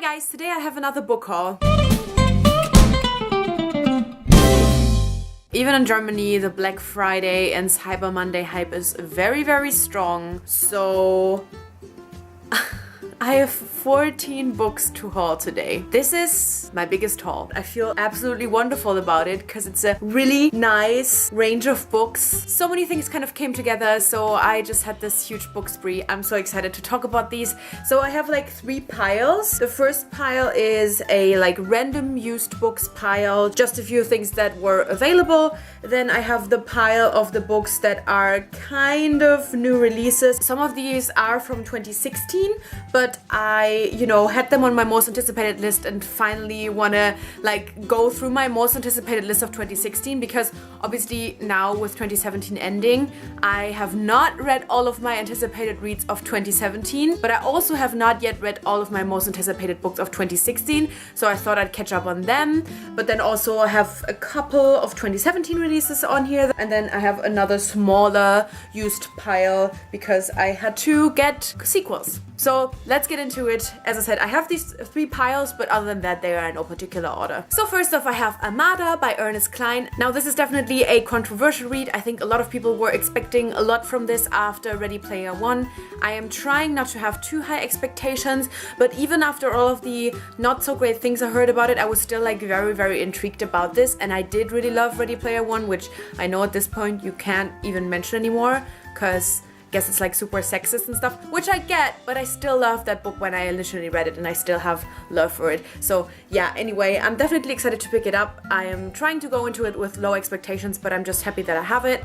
guys, today I have another book haul. Even in Germany, the Black Friday and Cyber Monday hype is very, very strong. So I have 14 books to haul today. This is my biggest haul. I feel absolutely wonderful about it because it's a really nice range of books. So many things kind of came together, so I just had this huge book spree. I'm so excited to talk about these. So I have like 3 piles. The first pile is a like random used books pile, just a few things that were available. Then I have the pile of the books that are kind of new releases. Some of these are from 2016, but I, had them on my most anticipated list and finally want to like go through my most anticipated list of 2016 because obviously now with 2017 ending, I have not read all of my anticipated reads of 2017, but I also have not yet read all of my most anticipated books of 2016, so I thought I'd catch up on them. But then also I have a couple of 2017 releases on here, and then I have another smaller used pile because I had to get sequels. So let's get into it. As I said, I have these 3 piles, but other than that, they are in no particular order. So first off, I have Armada by Ernest Cline. Now this is definitely a controversial read. I think a lot of people were expecting a lot from this after Ready Player One. I am trying not to have too high expectations, but even after all of the not so great things I heard about it, I was still like very, very intrigued about this. And I did really love Ready Player One, which I know at this point you can't even mention anymore because guess it's like super sexist and stuff, which I get, but I still loved that book when I initially read it and I still have love for it. So yeah, anyway, I'm definitely excited to pick it up. I am trying to go into it with low expectations, but I'm just happy that I have it.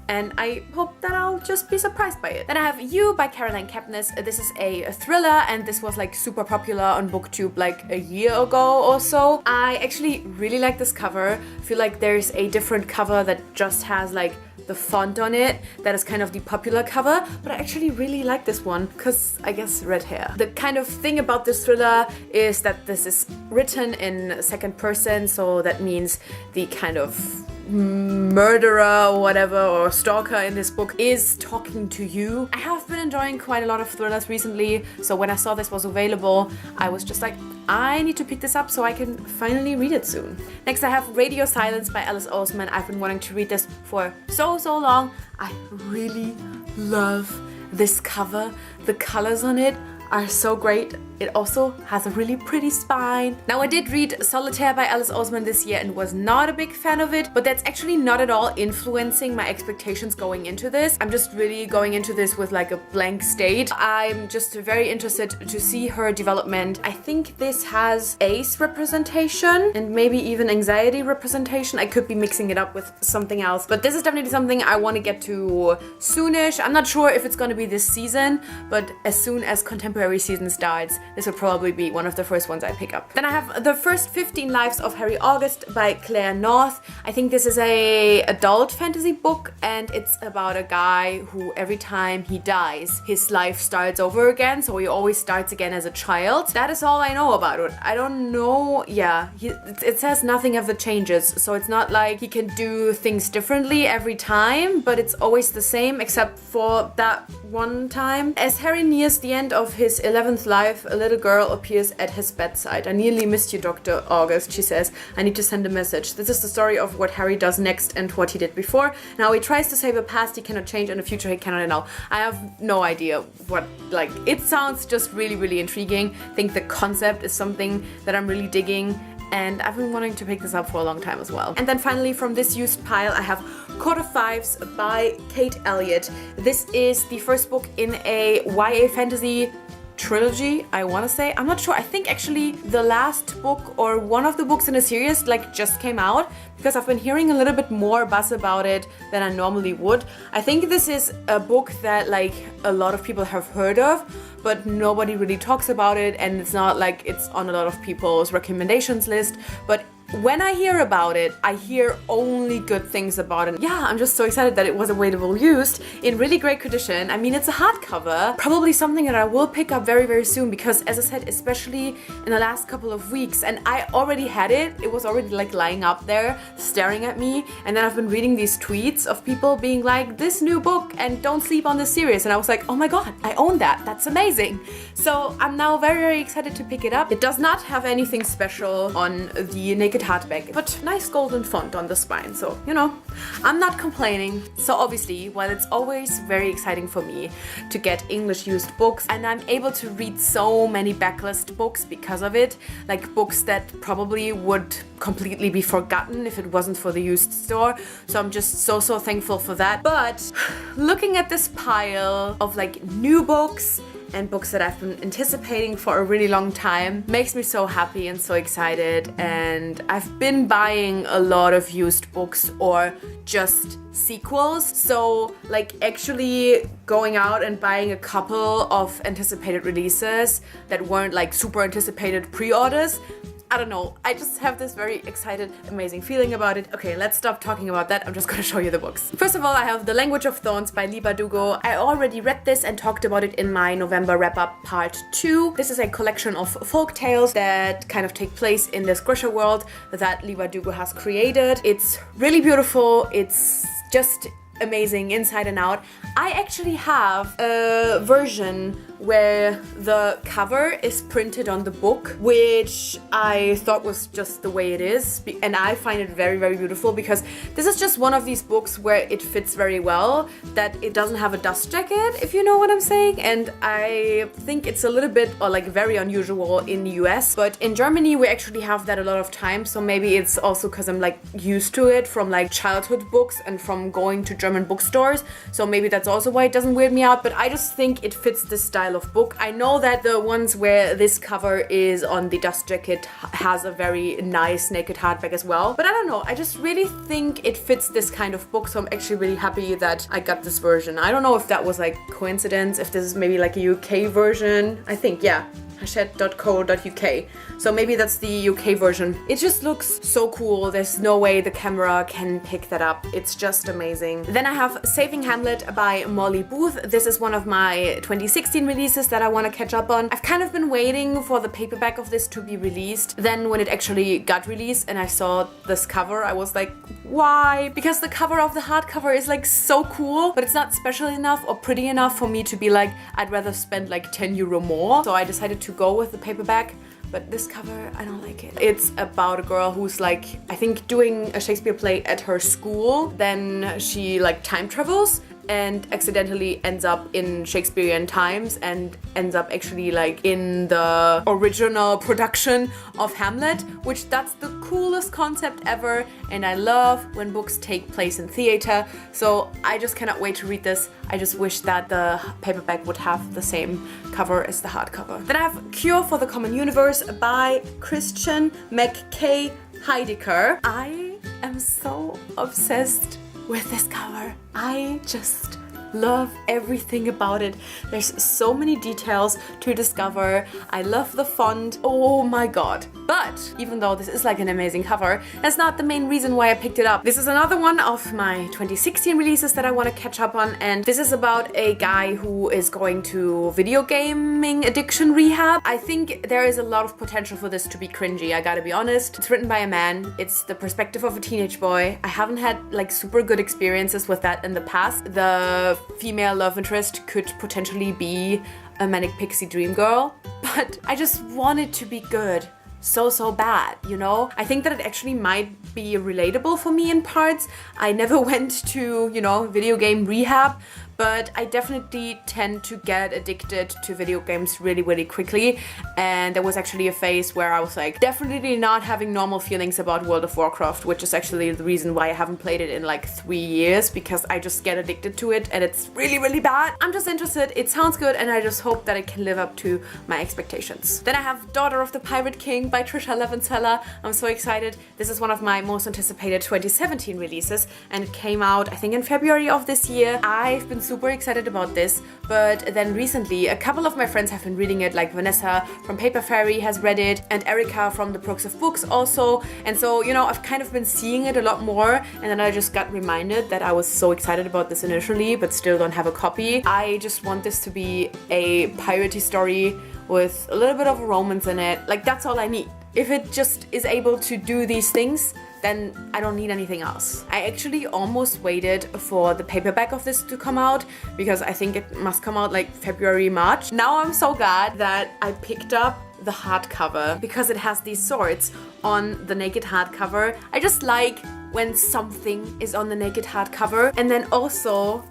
And I hope that I'll just be surprised by it. Then I have You by Caroline Kepnes. This is a thriller and this was like super popular on BookTube like a year ago or so. I actually really like this cover. I feel like there's a different cover that just has like the font on it that is kind of the popular cover, but I actually really like this one because I guess red hair. The kind of thing about this thriller is that this is written in second person, so that means the kind of murderer or whatever or stalker in this book is talking to you. I have been enjoying quite a lot of thrillers recently, so when I saw this was available, I was just like, I need to pick this up so I can finally read it soon. Next I have Radio Silence by Alice Oseman. I've been wanting to read this for so long. I really love this cover. The colors on it are so great. It also has a really pretty spine. Now I did read Solitaire by Alice Oseman this year and was not a big fan of it, but that's actually not at all influencing my expectations going into this. I'm just really going into this with like a blank state. I'm just very interested to see her development. I think this has ace representation and maybe even anxiety representation. I could be mixing it up with something else, but this is definitely something I want to get to soonish. I'm not sure if it's going to be this season, but as soon as contemporary season starts, this will probably be one of the first ones I pick up. Then I have The First 15 Lives of Harry August by Claire North. I think this is a adult fantasy book and it's about a guy who every time he dies, his life starts over again, so he always starts again as a child. That is all I know about it. I don't know, yeah, it says nothing of the changes, so it's not like he can do things differently every time, but it's always the same except for that one time. As Harry nears the end of his 11th life, a little girl appears at his bedside. I nearly missed you, Dr. August, she says. I need to send a message. This is the story of what Harry does next and what he did before. Now he tries to save a past he cannot change and a future he cannot know. I have no idea what, like, it sounds just really, really intriguing. I think the concept is something that I'm really digging, and I've been wanting to pick this up for a long time as well. And then finally from this used pile I have Cora Phibes by Kate Elliott. This is the first book in a YA fantasy trilogy, I want to say. I'm not sure. I think actually the last book or one of the books in the series like just came out because I've been hearing a little bit more buzz about it than I normally would. I think this is a book that like a lot of people have heard of, but nobody really talks about it, and it's not like it's on a lot of people's recommendations list, but when I hear about it, I hear only good things about it. Yeah, I'm just so excited that it was available used in really great condition. I mean, it's a hardcover, probably something that I will pick up very, very soon because, as I said, especially in the last couple of weeks, and I already had it. It was already like lying up there, staring at me, and then I've been reading these tweets of people being like, this new book and don't sleep on this series, and I was like, oh my god, I own that. That's amazing. So I'm now very, very excited to pick it up. It does not have anything special on the naked hardback, but nice golden font on the spine, so you know, I'm not complaining. So obviously, while it's always very exciting for me to get English used books, and I'm able to read so many backlist books because of it, like books that probably would completely be forgotten if it wasn't for the used store, so I'm just so thankful for that. But looking at this pile of like new books and books that I've been anticipating for a really long time makes me so happy and so excited. And I've been buying a lot of used books or just sequels, so like actually going out and buying a couple of anticipated releases that weren't like super anticipated pre-orders. I don't know, I just have this very excited, amazing feeling about it. Okay, let's stop talking about that. I'm just gonna show you the books. First of all, I have The Language of Thorns by Lee Bardugo. I already read this and talked about it in my November wrap-up part 2. This is a collection of folk tales that kind of take place in this Grisha world that Lee Bardugo has created. It's really beautiful. It's just amazing inside and out. I actually have a version where the cover is printed on the book, which I thought was just the way it is, and I find it very, very beautiful because this is just one of these books where it fits very well, that it doesn't have a dust jacket, if you know what I'm saying, and I think it's a little bit, or like very unusual in the US, but in Germany we actually have that a lot of times, so maybe it's also because I'm like used to it from like childhood books and from going to German bookstores, so maybe that's also why it doesn't weird me out, but I just think it fits this style of book. I know that the ones where this cover is on the dust jacket has a very nice naked hardback as well, but I don't know, I just really think it fits this kind of book, so I'm actually really happy that I got this version. I don't know if that was like coincidence, if this is maybe like a UK version. I think, yeah, hachette.co.uk. So maybe that's the UK version. It just looks so cool. There's no way the camera can pick that up. It's just amazing. Then I have Saving Hamlet by Molly Booth. This is one of my 2016 releases that I want to catch up on. I've kind of been waiting for the paperback of this to be released. Then when it actually got released and I saw this cover, I was like, why? Because the cover of the hardcover is like so cool, but it's not special enough or pretty enough for me to be like, I'd rather spend like €10 more. So I decided to go with the paperback. But this cover, I don't like it. It's about a girl who's like, I think doing a Shakespeare play at her school. Then she like time travels and accidentally ends up in Shakespearean times and ends up actually like in the original production of Hamlet, which that's the coolest concept ever, and I love when books take place in theater, so I just cannot wait to read this. I just wish that the paperback would have the same cover as the hardcover. Then I have Cure for the Common Universe by Christian McKay Heidecker. I am so obsessed with this cover. I just love everything about it. There's so many details to discover. I love the font. Oh my god. But even though this is like an amazing cover, that's not the main reason why I picked it up. This is another one of my 2016 releases that I want to catch up on, and this is about a guy who is going to video gaming addiction rehab. I think there is a lot of potential for this to be cringy, I gotta be honest. It's written by a man. It's the perspective of a teenage boy. I haven't had like super good experiences with that in the past. The female love interest could potentially be a manic pixie dream girl, but I just want it to be good. So bad, you know? I think that it actually might be relatable for me in parts. I never went to, you know, video game rehab, but I definitely tend to get addicted to video games really quickly, and there was actually a phase where I was like definitely not having normal feelings about World of Warcraft, which is actually the reason why I haven't played it in like 3 years, because I just get addicted to it and it's really bad. I'm just interested, it sounds good, and I just hope that it can live up to my expectations. Then I have Daughter of the Pirate King by Trisha Levenseller. I'm so excited. This is one of my most anticipated 2017 releases, and it came out I think in February of this year. I've been super excited about this, but then recently a couple of my friends have been reading it, like Vanessa from Paper Fairy has read it, and Erica from the Brooks of Books also. And so, you know, I've kind of been seeing it a lot more, and then I just got reminded that I was so excited about this initially, but still don't have a copy. I just want this to be a piratey story with a little bit of a romance in it. Like, that's all I need. If it just is able to do these things, then I don't need anything else. I actually almost waited for the paperback of this to come out because I think it must come out like February, March. Now I'm so glad that I picked up the hardcover because it has these swords on the naked hardcover. I just like when something is on the naked hardcover. And then also,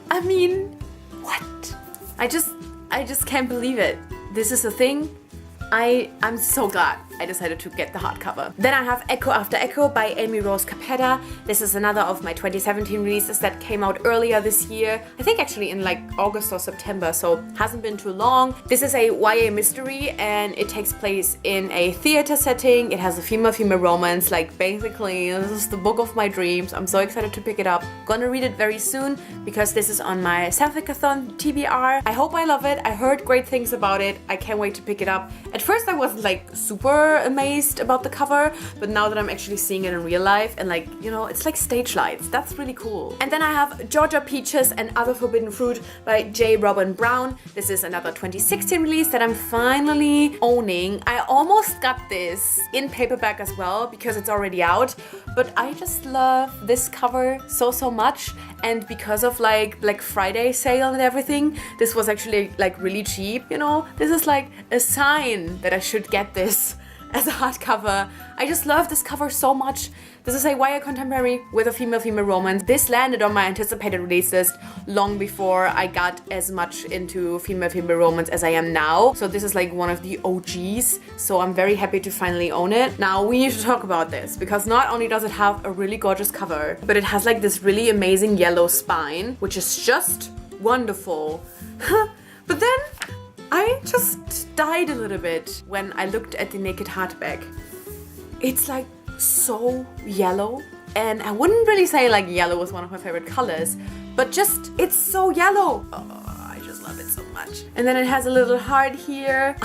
I mean, what? I just can't believe it. This is a thing. I'm so glad I decided to get the hardcover. Then I have Echo After Echo by Amy Rose Capetta. This is another of my 2017 releases that came out earlier this year. I think actually in like August or September, so hasn't been too long. This is a YA mystery and it takes place in a theater setting. It has a female-female romance. Like, basically, this is the book of my dreams. I'm so excited to pick it up. Gonna read it very soon because this is on my Sapphicathon TBR. I hope I love it. I heard great things about it. I can't wait to pick it up. At first I wasn't like super amazed about the cover, but now that I'm actually seeing it in real life and, like, you know, it's like stage lights. That's really cool. And then I have Georgia Peaches and Other Forbidden Fruit by J. Robin Brown. This is another 2016 release that I'm finally owning. I almost got this in paperback as well because it's already out, but I just love this cover so much, and because of like Black Friday sale and everything, this was actually like really cheap, you know? This is like a sign that I should get this as a hardcover. I just love this cover so much. This is a YA contemporary with a female-female romance. This landed on my anticipated release list long before I got as much into female-female romance as I am now. So this is like one of the OGs. So I'm very happy to finally own it. Now we need to talk about this because not only does it have a really gorgeous cover, but it has like this really amazing yellow spine, which is just wonderful. But then I just died a little bit when I looked at the naked hardback. It's like so yellow, and I wouldn't really say like yellow was one of my favorite colors, but just it's so yellow. Oh, I just love it so much. And then it has a little heart here.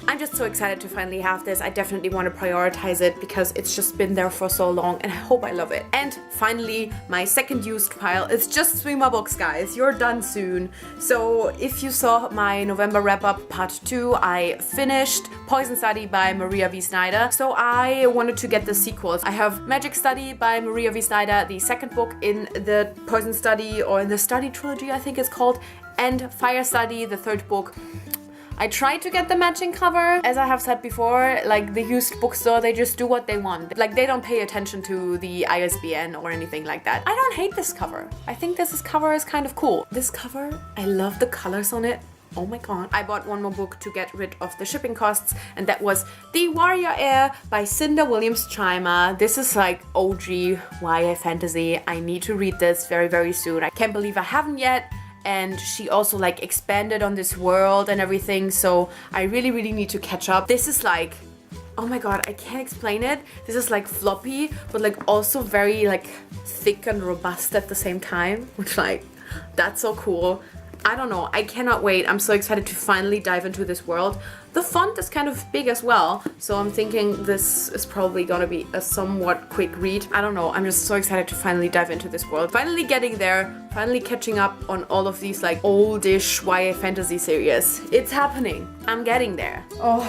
I'm just so excited to finally have this. I definitely want to prioritize it because it's just been there for so long and I hope I love it. And finally, my second used pile. It's just 3 more books, guys. You're done soon. So if you saw my November wrap-up part 2, I finished Poison Study by Maria V. Snyder. So I wanted to get the sequels. I have Magic Study by Maria V. Snyder, the second book in the Poison Study, or in the Study trilogy, I think it's called, and Fire Study, the third book. I tried to get the matching cover. As I have said before, like the used bookstore, they just do what they want. Like, they don't pay attention to the ISBN or anything like that. I don't hate this cover. I think this cover is kind of cool. This cover, I love the colors on it. Oh my god. I bought one more book to get rid of the shipping costs, and that was The Warrior Heir by Cinda Williams-Chimer. This is like OG YA fantasy. I need to read this very soon. I can't believe I haven't yet. And she also like expanded on this world and everything, so I really need to catch up. This is like, oh my god, I can't explain it. This is like floppy, but like also very like thick and robust at the same time, which, like, that's so cool. I don't know, I cannot wait. I'm so excited to finally dive into this world. The font is kind of big as well, so I'm thinking this is probably gonna be a somewhat quick read. I don't know, I'm just so excited to finally dive into this world. Finally getting there, finally catching up on all of these like oldish YA fantasy series. It's happening. I'm getting there. Oh.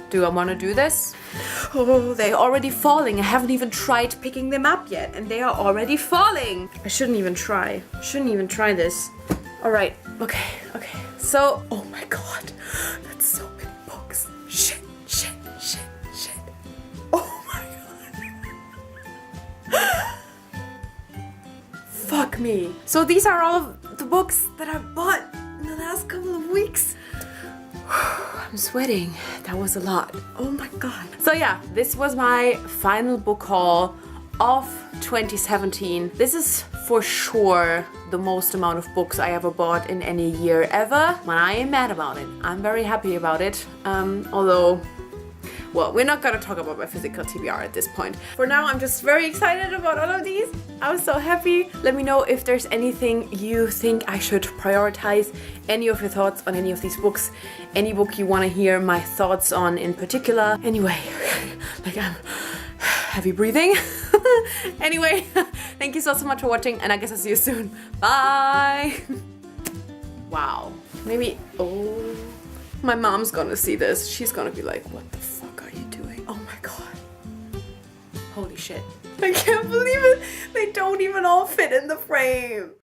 Do I want to do this? Oh, they're already falling. I haven't even tried picking them up yet, and they are already falling. I shouldn't even try. Shouldn't even try this. All right. Okay. So, oh my god, that's so many books. Shit. Oh my god. Fuck me. So these are all of the books that I bought in the last couple of weeks. I'm sweating. That was a lot. Oh my god. So yeah, this was my final book haul of 2017. This is for sure the most amount of books I ever bought in any year ever. When I am mad about it, I'm very happy about it. Although well, we're not gonna talk about my physical TBR at this point. For now, I'm just very excited about all of these. I was so happy. Let me know if there's anything you think I should prioritize, any of your thoughts on any of these books, any book you want to hear my thoughts on in particular. Anyway, like I'm heavy breathing. Anyway, thank you so much for watching, and I guess I'll see you soon. Bye. Wow. Maybe, oh, my mom's gonna see this. She's gonna be like, what the fuck are you doing? Oh my god. Holy shit. I can't believe it. They don't even all fit in the frame.